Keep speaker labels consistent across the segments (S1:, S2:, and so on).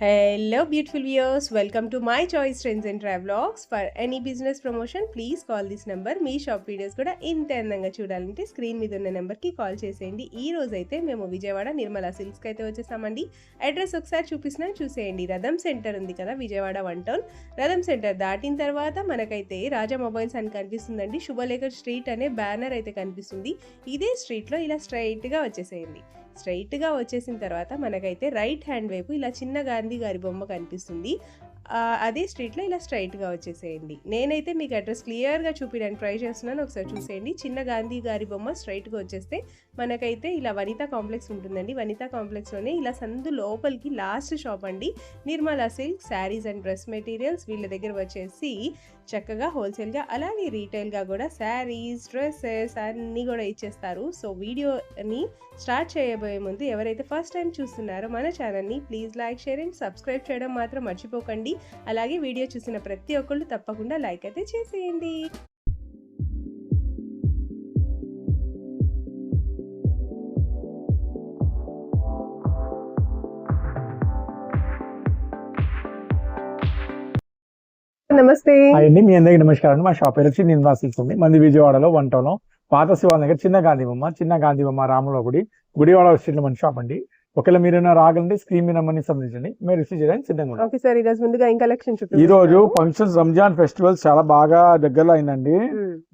S1: Hello, beautiful viewers. Welcome to my choice trends and travelogs. For any business promotion, please call this number. Me shop videos కూడా ఇంత అందంగా చూడాలంటే screen మీద ఉన్న నెంబర్కి call చేసేయండి. ఈ రోజు అయితే మేము విజయవాడ నిర్మలా సిల్క్స్కి అయితే వచ్చేసామండి. అడ్రస్ ఒకసారి చూపిస్తున్నాను, చూసేయండి. రథం సెంటర్ ఉంది కదా విజయవాడ 1 టౌన్. రథం సెంటర్ దాటిన తర్వాత మనకైతే రాజా మొబైల్స్ అని కనిపిస్తుందండి. శుభలేఖర్ స్ట్రీట్ అనే బ్యానర్ అయితే కనిపిస్తుంది. ఇదే స్ట్రీట్లో ఇలా స్ట్రైట్గా వచ్చేసేయండి. స్ట్రైట్గా వచ్చేసిన తర్వాత మనకైతే రైట్ హ్యాండ్ వైపు ఇలా చిన్న గాంధీ గారి బొమ్మ కనిపిస్తుంది. అదే స్ట్రీట్లో ఇలా స్ట్రైట్గా వచ్చేసేయండి. నేనైతే మీకు అడ్రస్ క్లియర్గా చూపించడానికి ట్రై చేస్తున్నాను, ఒకసారి చూసేయండి. చిన్న గాంధీ గారి బొమ్మ స్ట్రైట్గా వచ్చేస్తే మనకైతే ఇలా వనితా కాంప్లెక్స్ ఉంటుందండి. వనితా కాంప్లెక్స్లోనే ఇలా సందు లోపలికి లాస్ట్ షాప్ అండి Nirmala silk saris and dress materials. వీళ్ళ దగ్గర వచ్చేసి చక్కగా హోల్సేల్గా అలాగే రీటైల్గా కూడా శారీస్ డ్రెస్సెస్ అన్నీ కూడా ఇచ్చేస్తారు. సో వీడియోని స్టార్ట్ చేయబోయే ముందు ఎవరైతే ఫస్ట్ టైం చూస్తున్నారో మన ఛానల్ని please like share and subscribe చేయడం మాత్రం మర్చిపోకండి. అలాగే వీడియో చూసిన ప్రతి ఒక్కళ్ళు తప్పకుండా లైక్ అయితే చేసేయండి. నమస్తే
S2: అండి, మీ అందరికీ నమస్కారం. మా షాప్ పేరు వచ్చి నిర్మలా సిల్క్స్ ఉంది. మంది విజయవాడలో 1 టౌన్ పాత శివాల దగ్గర చిన్న గాంధీ బొమ్మ రాముల గుడివాడ స్ట్రీట్ లో మన షాప్ అండి. ఒకవేళ మీరు రాగలండి స్క్రీన్ మీద నెంబర్ని సంబంధించండి, మీరు రిసీవ్ చేయడానికి సిద్ధంగా ఉన్నాం.
S1: ఓకే సార్,
S2: ఈ రోజు ఫంక్షన్స్ రంజాన్ ఫెస్టివల్ చాలా బాగా దగ్గరలో అయిందండి.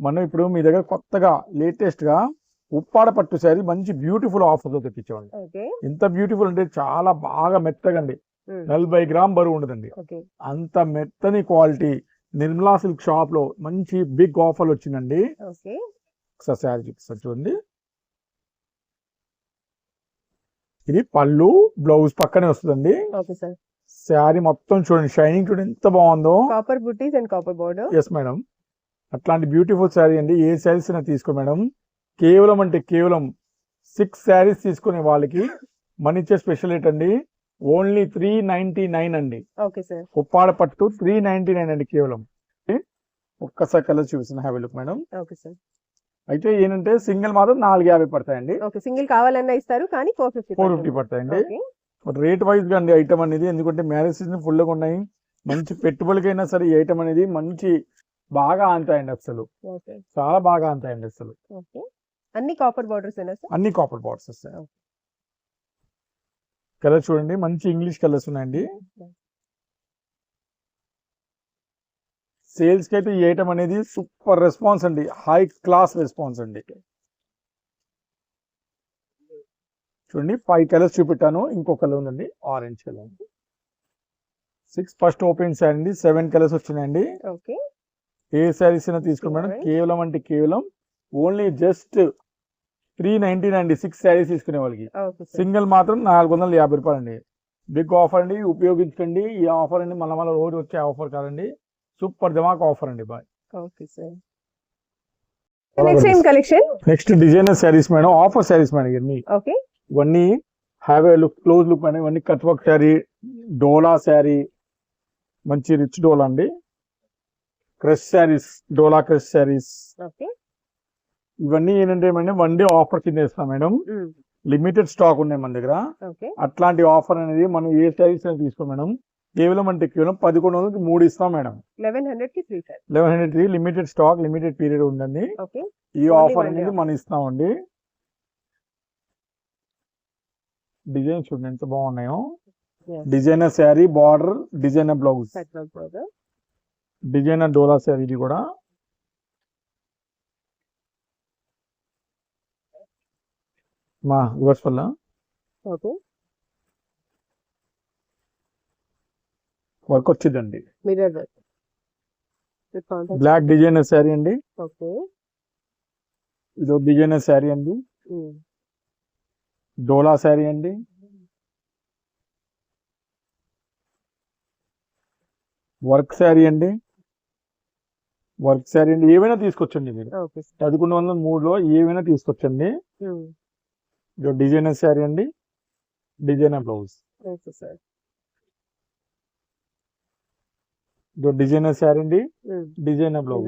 S2: మనం ఇప్పుడు మీ దగ్గర కొత్తగా లేటెస్ట్ గా ఉప్పాడ పట్టు శారీ మంచి బ్యూటిఫుల్ ఆఫర్ తో తెప్పించామండి. ఎంత బ్యూటిఫుల్ అంటే చాలా బాగా మెత్తగా అండి, 40 గ్రామ్ బరువు ఉండదండి. అంత మెత్తని క్వాలిటీ నిర్మలా సిల్క్ షాప్ లో మంచి బిగ్ ఆఫర్ వచ్చిందండి. ఒకసారి శారీ చూపిస్తాను చూడండి. ఇది పళ్ళు బ్లౌజ్ పక్కనే వస్తుందండి. శారీ మొత్తం చూడండి, షైనింగ్ చూడండి ఎంత బాగుందో.
S1: కాపర్ బుట్టీస్ and copper border.
S2: Yes madam, అట్లాంటి బ్యూటిఫుల్ శారీ అండి. ఏ శారీస్ అయినా తీసుకో మేడం. కేవలం 6 శారీస్ తీసుకునే వాళ్ళకి మన ఇచ్చే స్పెషల్ రేట్ అండి ఓన్లీ 399 అండి. ఉప్పాడ పట్టు 399 అండి కేవలం. ఒక్కసారి కలర్ చూపిస్తున్నా, హ్యావ్ ఎ లుక్ మేడం. అయితే ఏంటంటే సింగిల్ మాత్రం 450 పడతాయండి.
S1: సింగిల్ కావాలన్నా ఇస్తారు కానీ
S2: 450 పడతాయండి. బట్ రేట్ వైజ్ గా అండి ఐటమ్ అనేది, ఎందుకంటే మ్యారేజ్ సీజన్ ఫుల్ గా ఉన్నాయి. మంచి పెట్టుబడికైనా సరే ఈ ఐటమ్ అనేది మంచి బాగా ఆంతాయండి, అసలు చాలా బాగా ఆంతాయండి అసలు.
S1: అన్ని కాపర్ బోర్డర్స్
S2: అన్ని కాపర్ బోర్డర్స్ వస్తాయి. కలర్ చూడండి, మంచి ఇంగ్లీష్ కలర్స్ ఉన్నాయండి. సేల్స్ కి అయితే ఈ ఐటమ్ అనేది సూపర్ రెస్పాన్స్ అండి, హై క్లాస్ రెస్పాన్స్ అండి. చూడండి 5 కలర్స్ చూపెట్టాను, ఇంకో కలర్ ఉందండి orange colour. 6 first open sari అండి, 7 కలర్స్ వచ్చినాయండి. ఏ శారీస్ అయినా తీసుకోండి మేడం. కేవలం ఓన్లీ జస్ట్ 399 అండి 6 శారీస్ తీసుకునే వాళ్ళకి. సింగిల్ మాత్రం 450 రూపాయలు అండి. బిగ్ ఆఫర్ అండి, ఉపయోగించండి ఈ ఆఫర్ అండి. మళ్ళీ రోజు వచ్చే ఆఫర్ కాదండి, సూపర్ ధమాక్ ఆఫర్ అండి. Bye. Next designer saris madam, offer saris madam. ఇవన్నీ have a look, close look madam. ఇవన్నీ కట్ వర్క్ శారీ, డోలా శారీ, మంచి రిచ్ డోలా అండి. క్రష్ శారీస్, డోలా క్రష్ శారీస్. ఇవన్నీ ఏంటంటే మేడం 1 డే ఆఫర్ కింద ఇస్తాం మేడం. లిమిటెడ్ స్టాక్ ఉన్నాయి మన దగ్గర. అట్లాంటి ఆఫర్ అనేది మనం ఏ శారీస్ అయినా తీసుకో మేడం. కేవలం 1100కి 3 ఇస్తాం madam. 1100 limited stock, limited period ఉందండి. ఈ ఆఫర్ అనేది మనం ఇస్తామండి. డిజైన్ చూడండి ఎంత బాగున్నాయో. Designer sari, border, designer blouse, designer డోలా శారీ. ఇది కూడా మా రివర్స్ వల్ల వర్క్ వచ్చిందండి. బ్లాక్ డిజైనర్ శారీ అండి. ఇది డిజైనర్ శారీ అండి. డోలా శారీ అండి. వర్క్ శారీ అండి. ఏవైనా తీసుకొచ్చండి మీరు. 1103లో ఏవైనా తీసుకొచ్చండి. డిజైనర్ శారీ అండి, డిజైనర్ బ్లౌజ్. డిజైనర్ శారీ అండి, డిజైనర్ బ్లౌజ్.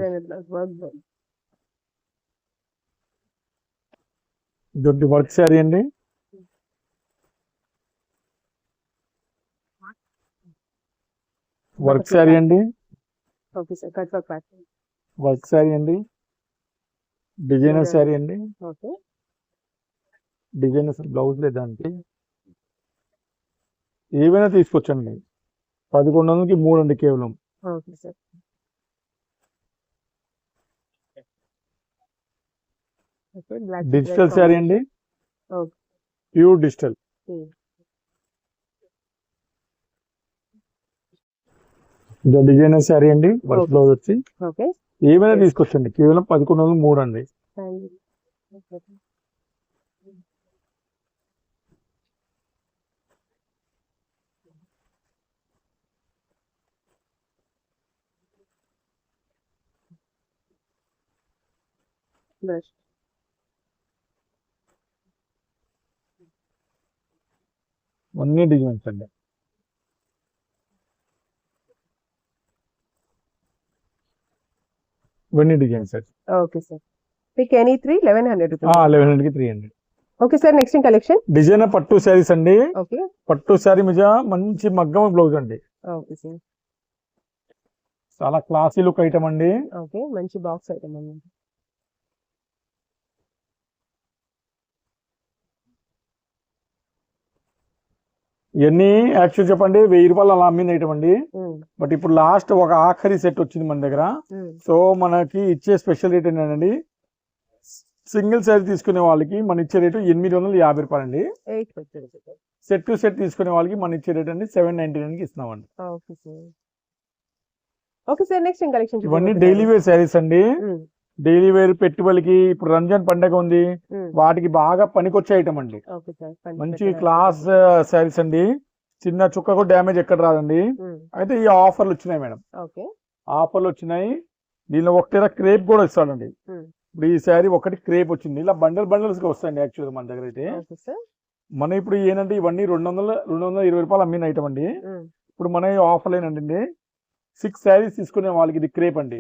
S2: వర్క్ శారీ అండి. వర్క్ శారీ అండి,
S1: okay sir. Cut work pattern.
S2: Work sari అండి, డిజైనర్ శారీ అండి,
S1: ఓకే.
S2: డిజైనర్ బ్లౌజ్ లేదండి, ఏవైనా తీసుకొచ్చండి. 1100కి 3 అండి కేవలం.
S1: Okay sir. Okay. Black
S2: digital sari అండి,
S1: ఓకే.
S2: Pure digital. ఇది డిజైనర్ శారీ అండి, వర్క్ బ్లౌజ్ వచ్చి.
S1: ఓకే.
S2: ఏమైనా తీసుకొచ్చండి, కేవలం 1100కి 3 అండి.
S1: బ్రష్.
S2: అన్ని డిజైన్స్ అండి. ఇవన్నీ డిజైన్స్ అండి.
S1: Okay sir. Pick any 3 1100 rupees.
S2: 1100కి 300.
S1: Okay sir. Next collection.
S2: Designer పట్టు శారీస్ అండి.
S1: ఓకే.
S2: పట్టు శారీ మీద మంచి మగ్గం బ్లౌజ్ అండి.
S1: Okay sir.
S2: చాలా క్లాసీ లుక్ ఐటమ్ అండి.
S1: ఓకే. మంచి బాక్స్ ఐటమ్ అండి.
S2: ఇవన్నీ యాక్చువల్ చెప్పండి 1000 రూపాయలు అలా అమ్మింది ఐటమ్ అండి. బట్ ఇప్పుడు లాస్ట్ ఒక ఆఖరి సెట్ వచ్చింది మన దగ్గర. సో మనకి ఇచ్చే స్పెషల్ రేట్ ఏంటండి, సింగిల్ శారీ తీసుకునే వాళ్ళకి మన ఇచ్చే రేటు 850 రూపాయలు అండి. సెట్ టు సెట్ తీసుకునే వాళ్ళకి మన ఇచ్చే రేట్ అండి 799కి ఇస్తున్నామండి.
S1: Okay sir. Next collection.
S2: ఇవన్నీ డైలీ వేర్ శారీస్ అండి. డైలీ వేర్ పెట్టుబడికి ఇప్పుడు రంజాన్ పండగ ఉంది, వాటికి బాగా పనికొచ్చే ఐటమ్ అండి. మంచి క్లాస్ శారీస్ అండి. చిన్న చుక్క కూడా డ్యామేజ్ ఎక్కడ రాదండి. అయితే ఈ ఆఫర్లు వచ్చినాయి మేడం, ఆఫర్లు వచ్చినాయి. దీనిలో ఒకటి క్రేప్ కూడా ఇస్తాడండి. ఇప్పుడు ఈ శారీ ఒకటి క్రేప్ వచ్చింది, ఇలా బండల్స్ గా వస్తాయండి. యాక్చువల్గా మన దగ్గర అయితే మన ఇప్పుడు ఏంటంటే ఇవన్నీ 220 రూపాయలు అమ్మిన ఐటమ్ అండి. ఇప్పుడు మన ఆఫర్లు ఏంటంటే 6 శారీస్ తీసుకునే వాళ్ళకి ఇది క్రేప్ అండి,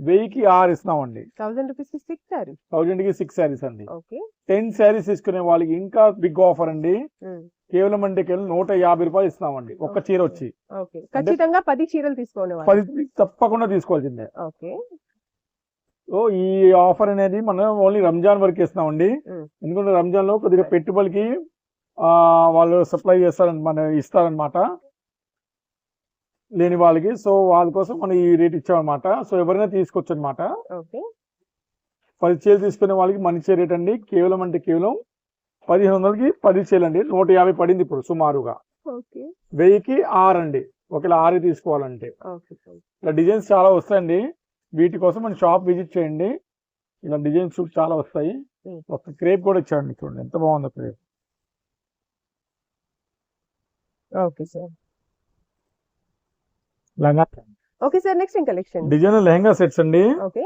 S2: 1000కి 6 ఇస్తున్నామండి.
S1: 1000 రూపీస్ 6 శారీస్.
S2: 1000కి 6 శారీస్ అండి. 10 శారీస్ తీసుకునే వాళ్ళకి ఇంకా బిగ్ ఆఫర్ అండి. కేవలం 150 రూపాయలు ఇస్తున్నామండి ఒక్క చీర వచ్చి.
S1: ఖచ్చితంగా 10 చీరలు తీసుకోండి,
S2: 10 తప్పకుండా తీసుకోవాల్సిందే. సో ఈ ఆఫర్ అనేది మనం ఓన్లీ రంజాన్ వరకు ఇస్తున్నామండి. ఎందుకంటే రంజాన్ లో కొద్దిగా పెట్టుబడికి వాళ్ళు సప్లై ఇస్తారనమాట లేని వాళ్ళకి. సో వాళ్ళ కోసం మనం ఈ రేట్ ఇచ్చామన్నమాట. సో ఎవరైనా తీసుకోవచ్చు అనమాట. 10 చీరలు తీసుకునే వాళ్ళకి మన ఇచ్చే రేట్ అండి కేవలం 1500కి 10 చీరలు అండి. 150 పడింది ఇప్పుడు సుమారుగా. 1000కి 6 అండి, ఒకవేళ 6 తీసుకోవాలంటే. ఇలా డిజైన్స్ చాలా వస్తాయండి. వీటి కోసం మన షాప్ విజిట్ చేయండి, ఇలా డిజైన్స్ చాలా వస్తాయి. ఒక క్రేప్ కూడా ఇచ్చాడండి, చూడండి ఎంత బాగుందో crepe.
S1: Okay sir. Okay sir. Next collection.
S2: Designer lehenga sets అండి.
S1: ఓకే.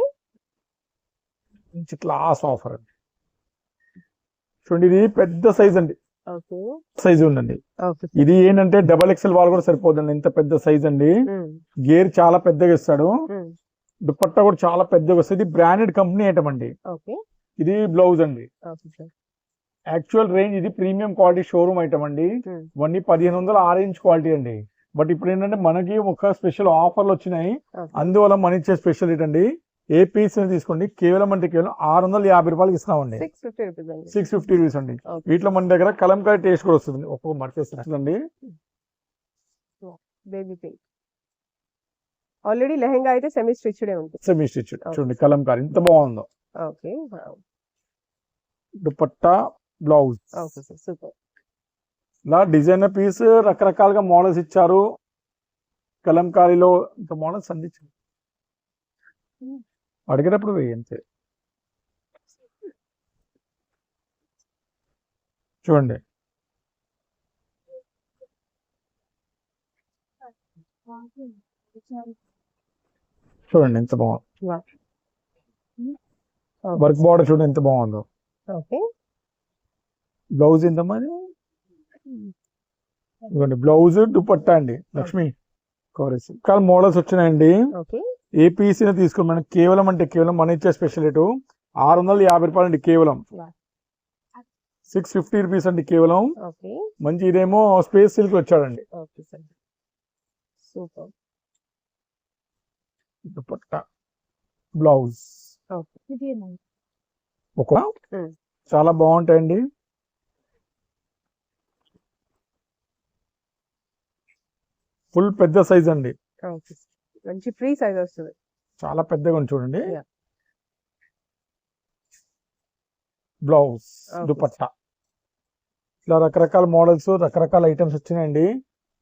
S2: మంచి క్లాస్ ఆఫర్ అండి. చూడండి ఇది పెద్ద సైజ్ అండి, సైజ్ ఉందండి. ఇది ఏంటంటే XXL వాళ్ళు కూడా సరిపోదండి, ఇంత పెద్ద సైజ్ అండి. గేర్ చాలా పెద్దగా ఇస్తాడు, దుపట్టా కూడా చాలా పెద్దగా వస్తుంది. బ్రాండెడ్ కంపెనీ ఐటమ్ అండి. ఇది బ్లౌజ్ అండి. యాక్చువల్ రేంజ్ ఇది ప్రీమియం క్వాలిటీ షోరూమ్ ఐటమ్ అండి. ఇవన్నీ 1500 ఆరెంజ్ క్వాలిటీ అండి. బట్ ఇప్పుడు ఏంటంటే మనకి ఒక స్పెషల్ ఆఫర్లు వచ్చినాయి, అందువల్ల మన ఇచ్చే స్పెషల్ ఏంటండి ఏ పీస్ తీసుకోండి కేవలం 650 రూపాయలకి ఇస్తున్నామండి. 650 రూపీస్ అండి. వీటిలో మన దగ్గర కలంకారీ టేస్ట్ కూడా వస్తుంది. ఒక్కొక్క మర్చేస్తుందండి.
S1: ఆల్రెడీ లెహంగా అయితే సెమీ స్టిచ్డ్ ఉంటుంది.
S2: సెమీ స్టిచ్డ్ చూడండి, కలంకారీ ఎంత బాగుందో. దుపట్టా బ్లౌజ్. ఇలా డిజైనర్ పీస్ రకరకాలుగా మోడల్స్ ఇచ్చారు. కలంకారీలో ఇంత మోడల్స్ అందించారు, అడిగేటప్పుడు అంతే. చూడండి చూడండి ఎంత బాగుంది. వర్క్ బార్డర్ చూడండి ఎంత బాగుందో. బ్లౌజ్ ఎంత మరి, బ్లౌజ్ దుపట్టా అండి. లక్ష్మి కవరేజ్ మోడల్స్ వచ్చినాయండి. ఏ పీస్ తీసుకుని మనం కేవలం మన ఇచ్చే స్పెషల్ రేటు 650 రూపాయలు అండి. కేవలం 650 రూపీస్ అండి కేవలం. మంచి ఇదేమో స్పేస్ సిల్క్ వచ్చాడండి. Dupatta blouse
S1: okay.
S2: ఒక చాలా బాగుంటాయండి. ఫుల్ పెద్ద సైజ్ అండి,
S1: ఓకే. మంచి ఫ్రీ సైజ్ వస్తుంది.
S2: చాలా పెద్దగా ఉంది చూడండి.
S1: Yeah.
S2: Blouse
S1: Okay.
S2: దుపట్టా ఇలా రకరకాల మోడల్స్ రకరకాల ఐటమ్స్ వచ్చినాయండి.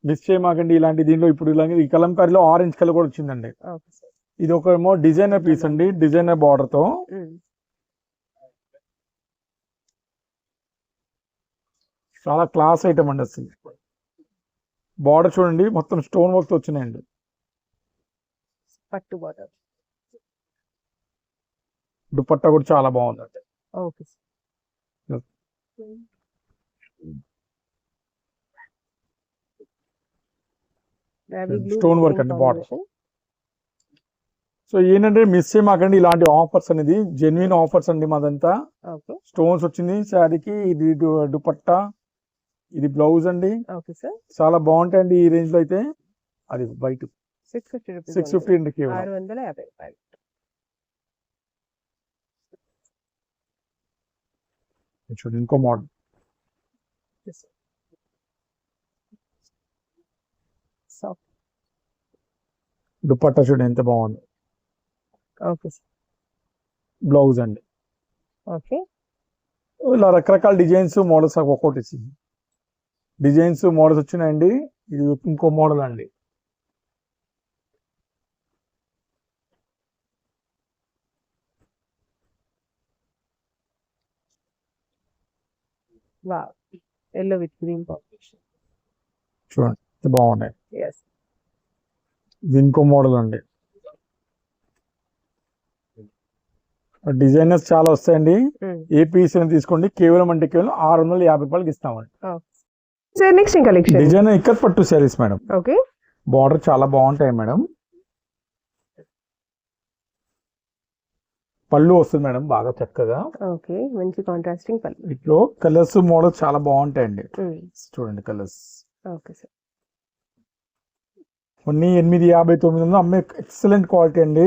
S2: మిస్ చేయమాకండి. ఇలాంటి దీనిలో ఇప్పుడు ఇలాంటి ఈ కలంకారీలో ఆరెంజ్ కలర్ కూడా వచ్చిందండి.
S1: Okay sir.
S2: ఇది ఒక ఏమో డిజైనర్ పీస్ అండి, డిజైనర్ బార్డర్ తో. చాలా క్లాస్ ఐటమ్ అండి అసలు. బార్డర్ చూడండి మొత్తం స్టోన్ వర్క్ తో వచ్చినాయండి.
S1: పట్టు బార్డర్.
S2: దుపట్టా కూడా చాలా బాగుందండి.
S1: Okay sir.
S2: స్టోన్ వర్క్ అండి బార్డర్. సో ఏంటంటే మిస్ చేయమాకండి ఇలాంటి ఆఫర్స్ అనేది, జెన్యున్ ఆఫర్స్ అండి మాదంతా.
S1: ఓకే.
S2: స్టోన్స్ వచ్చింది శారీకి, ఇది దుపట్టా, ఇది బ్లౌజ్ అండి.
S1: Okay sir.
S2: చాలా బాగుంటాయండి ఈ రేంజ్ లో అయితే. అది బయట
S1: 650 రూపీస్.
S2: 650 అండి కేవలం.
S1: 650 రూపాయలు.
S2: చూడండి ఇంకో మోడల్.
S1: సాఫ్ట్.
S2: దుపట్టా చూడండి ఎంత బాగుంది.
S1: Okay sir.
S2: బ్లౌజ్ అండి.
S1: ఓకే.
S2: ఇలా రకరకాల డిజైన్స్ మోడల్స్ ఒక్కొక్కటి ఇచ్చింది. డిజైన్స్ మోడల్స్ వచ్చినాయండి. ఇది ఇంకో మోడల్ అండి.
S1: Wow. Yellow with green combination.
S2: చూడండి ఎంత బాగున్నాయి.
S1: yes.
S2: ఇది ఇంకో మోడల్ అండి. డిజైనర్స్ చాలా వస్తాయండి. ఏ పీస్ అయినా తీసుకోండి, కేవలం అంటే కేవలం 650 రూపాయలకి ఇస్తామండి.
S1: Sir next collection
S2: designer ikat పట్టు శారీస్ మేడం.
S1: ఓకే.
S2: బార్డర్ చాలా బాగుంటాయి మేడం. పళ్ళు వస్తుంది మేడం బాగా చక్కగా.
S1: ఓకే. మంచి కాంట్రాస్టింగ్ పళ్ళు.
S2: ఇట్లో కలర్స్ మోడల్ చాలా బాగుంటాయండి. చూడండి కలర్స్.
S1: Okay sir.
S2: కొన్ని 850-900 అమ్మే ఎక్సలెంట్ క్వాలిటీ అండి.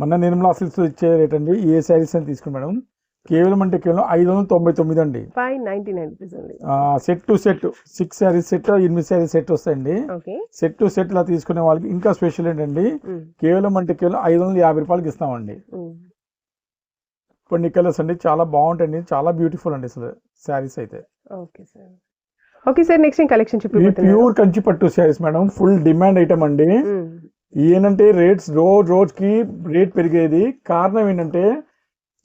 S2: మన నిర్మలా సిల్క్స్ ఇచ్చే రేట్ అండి. ఏ శారీస్ అని తీసుకుని మేడం కేవలం అంటే కేవలం 599 అండి.
S1: 599 రూపీస్ అండి.
S2: Set to set 6 saris set, 8 saris set వస్తాయండి. సెట్ టు సెట్ లా తీసుకునే వాళ్ళకి ఇంకా స్పెషల్ ఏంటండి, కేవలం అంటే కేవలం 550 రూపాయలకి ఇస్తామండి. కొన్ని కలర్స్ అండి చాలా బాగుంటాయండి, చాలా బ్యూటిఫుల్ అండి అసలు శారీస్ అయితే.
S1: Okay sir. Okay sir next collection చూపిస్తున్నారు.
S2: ప్యూర్ కంచి పట్టు saris madam, full demand item అండి. ఏంటంటే రేట్స్ రోజుకి రేట్ పెరిగేది కారణం ఏంటంటే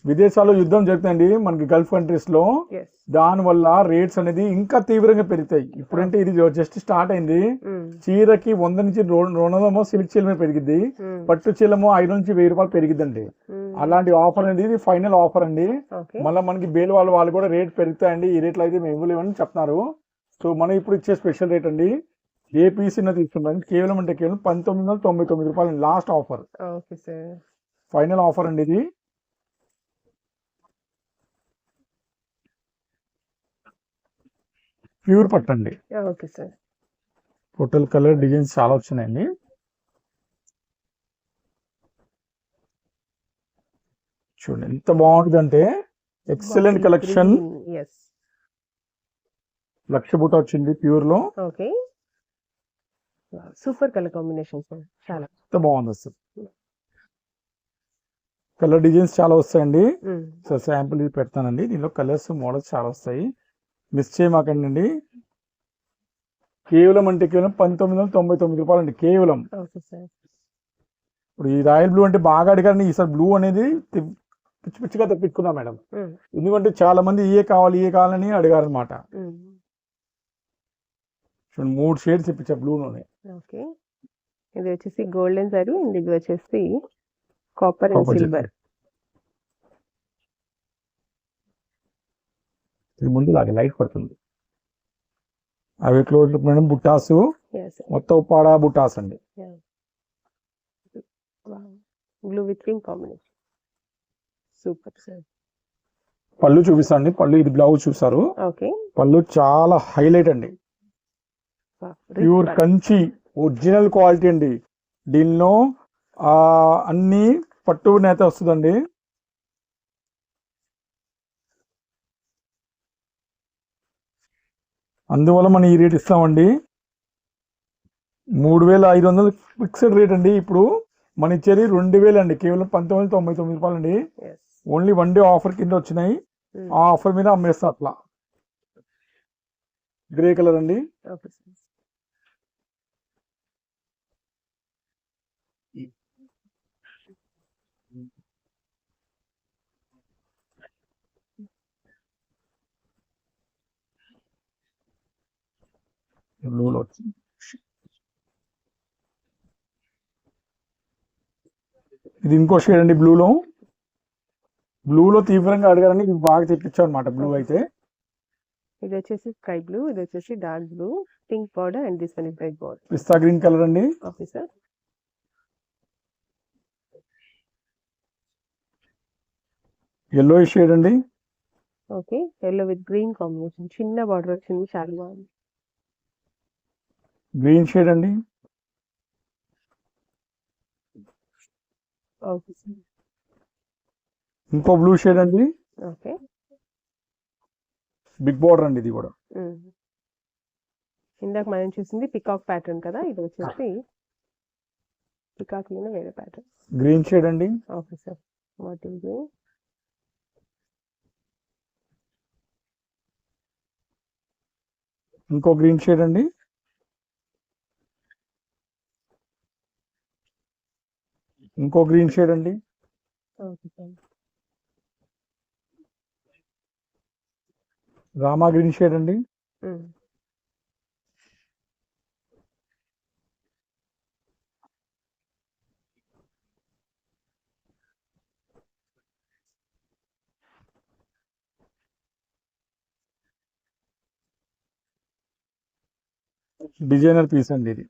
S2: విదేశాల్లో యుద్ధం జరుగుతుందండి మనకి గల్ఫ్ కంట్రీస్ లో. దాని వల్ల రేట్స్ అనేది ఇంకా తీవ్రంగా పెరుగుతాయి. ఇప్పుడంటే ఇది జస్ట్ స్టార్ట్ అయింది. చీరకి 100 నుంచి 200 సిల్క్ చీల మీద పెరిగింది, పట్టు చీలమో 500 నుంచి 1000 రూపాయలు పెరిగిద్దండి. అలాంటి ఆఫర్ అనేది ఇది ఫైనల్ ఆఫర్ అండి. మళ్ళీ మనకి బేల్ వాళ్ళు కూడా రేట్ పెరుగుతాయండి. ఈ రేట్లో అయితే మేము ఇవ్వలేమని చెప్తున్నారు. సో మనం ఇప్పుడు ఇచ్చే స్పెషల్ రేట్ అండి. ఏ పీస్ తీసుకుంటాం కేవలం అంటే కేవలం 1999 రూపాయలు లాస్ట్ ఆఫర్. ఫైనల్ ఆఫర్ అండి ఇది. ప్యూర్ పట్టండి.
S1: Okay sir.
S2: Total colour designs చాలా వచ్చినాయండి. చూడండి ఎంత బాగుంటుంది అంటే ఎక్సలెంట్ కలెక్షన్. లక్ష బూట వచ్చింది ప్యూర్ లో.
S1: Okay. Super colour combination sir, చాలా
S2: ఎంత బాగుంది అసలు. కలర్ డిజైన్స్ చాలా వస్తాయండి. సో శాంపుల్ పెడతానండి. దీనిలో కలర్స్ మోడల్స్ చాలా వస్తాయి, మిస్ చేయమాకండి. కేవలం అంటే కేవలం 1999 రూపాయలు అండి కేవలం. ఇప్పుడు ఈ రాయల్ బ్లూ అంటే బాగా అడిగారండి. ఈసారి బ్లూ అనేది పిచ్చి పిచ్చిగా తెప్పించుకున్నా మేడం. ఎందుకంటే చాలా మంది ఏ కావాలని అడిగారు అనమాట. చూడండి 3 షేడ్స్ ఇప్పించా బ్లూలోనే.
S1: ఓకే. ఇది వచ్చేసి గోల్డెన్ సారీ, ఇది వచ్చేసి కాపర్ అండ్ సిల్వర్.
S2: ఇది ముందు లాగే లైట్ పడుతుంది. అవి క్లోజ్ మేడం బుట్టాసు, మొత్తం పాడా బుట్టాస్ అండి.
S1: Blue with pink combination. Super sir.
S2: పళ్ళు చూపిస్తాండి. పళ్ళు ఇది బ్లౌజ్ చూసారు.
S1: ఓకే.
S2: పళ్ళు చాలా హైలైట్ అండి. ప్యూర్ కంచి ఒరిజినల్ క్వాలిటీ అండి. దీనిలో అన్ని పట్టు నేత వస్తుందండి. అందువల్ల మనం ఈ రేట్ ఇస్తామండి. 3500 ఫిక్స్డ్ రేట్ అండి. ఇప్పుడు మన ఇచ్చేది 2000 అండి, కేవలం 1999 రూపాయలు అండి. ఓన్లీ 1 డే ఆఫర్ కింద వచ్చినాయి. ఆ ఆఫర్ మీద అమ్మేస్తా అట్లా. గ్రే కలర్ అండి. బ్లూలో వచ్చింది. ఇది ఇంకో షేడ్ అండి. బ్లూలో తీవ్రంగా అడగాలని ఇది బాగా తెప్పించాం అనమాట. బ్లూ అయితే
S1: ఇది వచ్చేసి స్కై బ్లూ, ఇది వచ్చేసి dark blue, pink border and this one is red border.
S2: పిస్తా గ్రీన్ కలర్ అండి.
S1: Okay sir.
S2: ఎల్లో షేడ్ అండి.
S1: Okay, yellow with green combination, చిన్న బార్డర్ వచ్చింది, చాలా బాగుంది.
S2: గ్రీన్ షేడ్ అండి.
S1: Okay sir.
S2: ఇంకో బ్లూ షేడ్ అండి.
S1: ఓకే,
S2: బిగ్ బార్డర్ అండి ఇది కూడా.
S1: ఇందాక మనం చూసింది పికాక్ ప్యాటర్న్ కదా, ఇది వచ్చేసి పికాక్ లోనే వేరే ప్యాటర్న్.
S2: గ్రీన్ షేడ్ అండి.
S1: Okay sir, bottle green.
S2: ఇంకో గ్రీన్ షేడ్ అండి. ఇంకో గ్రీన్ షేడ్ అండి.
S1: Okay sir.
S2: Rama green shade అండి. డిజైనర్ పీస్ అండి ఇది.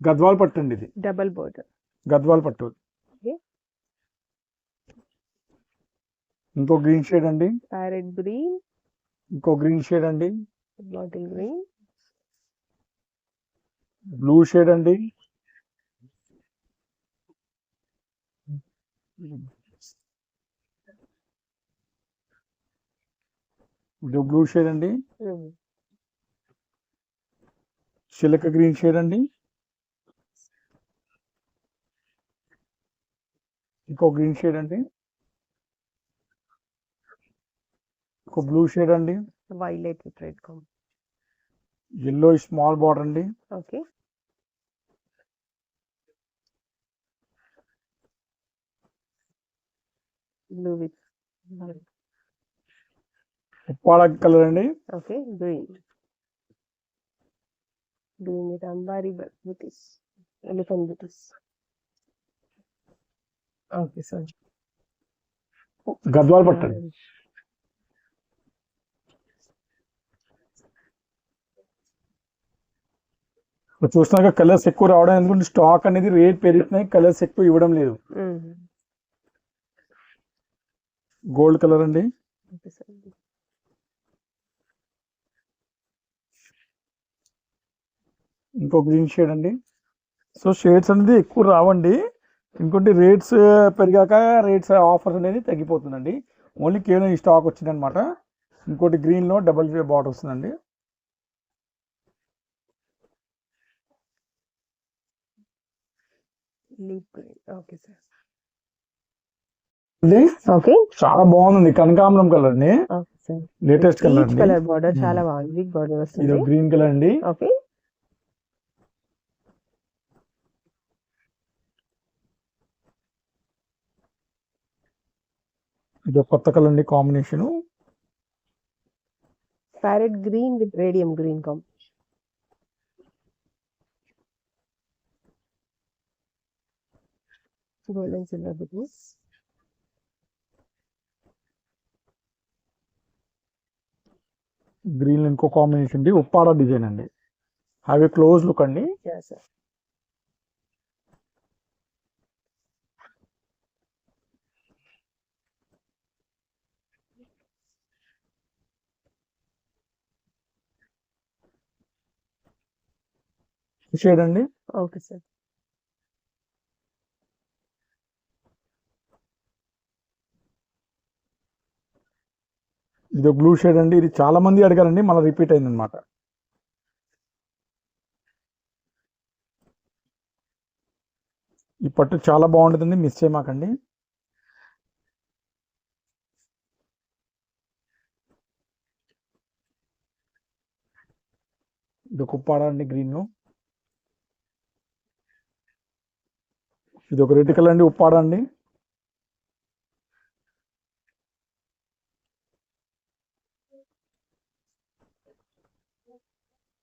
S2: గద్వాల్ పట్టు అండి ఇది.
S1: డబల్ బోర్డర్
S2: గద్వాల్ పట్టు. ఇంకో గ్రీన్ షేడ్ అండి.
S1: Parrot green.
S2: ఇంకో గ్రీన్ షేడ్ అండి.
S1: Bottle green.
S2: బ్లూ షేడ్ అండి. ఇది బ్లూ షేడ్ అండి. చిలక గ్రీన్ షేడ్ అండి. ఇంకో గ్రీన్ షేడ్ అండి. ఇంకో బ్లూ షేడ్ అండి.
S1: Violet with red combination.
S2: Yellow small border అండి.
S1: Okay, blue with
S2: Uppada colour అండి.
S1: Okay, green. గ్రీన్ విత్ అంబారీ బూటీస్, ఎలిఫెంట్ బూటీస్. Okay sir.
S2: గద్వాల్ పట్టండి. చూస్తున్నాక కలర్స్ ఎక్కువ రావడం, ఎందుకంటే స్టాక్ అనేది రేట్ పెరుగుతున్నాయి, కలర్స్ ఎక్కువ ఇవ్వడం లేదు. గోల్డ్ కలర్ అండి. ఇంకో గ్రీన్ షేడ్ అండి. సో షేడ్స్ అనేది ఎక్కువ రావండి, ఇంకోటి రేట్స్ పెరిగాక రేట్స్ ఆఫర్స్ అనేది తగ్గిపోతుందండి. ఓన్లీ కేవలం ఈ స్టాక్ వచ్చింది అనమాట. ఇంకోటి గ్రీన్లో డబల్ బార్డర్ వస్తుందండి.
S1: Okay sir.
S2: ఓకే, చాలా బాగుంది. కనకాంబరం కలర్ అండి. లేటెస్ట్ కలర్ అండి.
S1: కలర్ బార్డర్ చాలా బాగుంది, బిగ్ బార్డర్ వస్తుంది.
S2: ఇది గ్రీన్ కలర్ అండి.
S1: ఓకే,
S2: ఇది కొత్త కలర్ అండి, combination.
S1: Parrot green with radium green combination. Gold and silver buttis.
S2: Green ఇంకో కాంబినేషన్ అండి, ఉప్పాడ డిజైన్ అండి. హ్యావ్ ఏ క్లోజ్ లుక్ అండి. షేడ్ అండి.
S1: Okay sir.
S2: ఇది ఒక బ్లూ షేడ్ అండి, ఇది చాలా మంది అడిగారండి, మళ్ళీ రిపీట్ అయింది అనమాట. ఈ పట్టు చాలా బాగుంటుందండి, మిస్ చేయమాకండి. ఇది ఒక ఉప్పాడ అండి, గ్రీన్. ఇది ఒక రెడ్ కలర్ అండి, ఉప్పాడ అండి.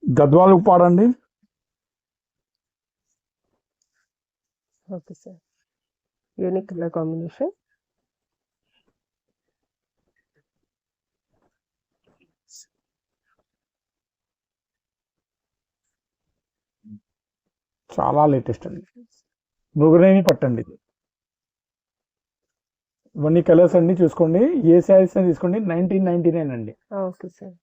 S2: గద్వాల్ ఉప్పాడ అండి.
S1: Okay sir, unique colour combination.
S2: చాలా లేటెస్ట్ అండి, నుగురేని పట్టండి. ఇవన్నీ కలర్స్ అన్ని చూసుకోండి, ఏ శారీస్ అని తీసుకోండి, 1999 అండి.
S1: Okay sir.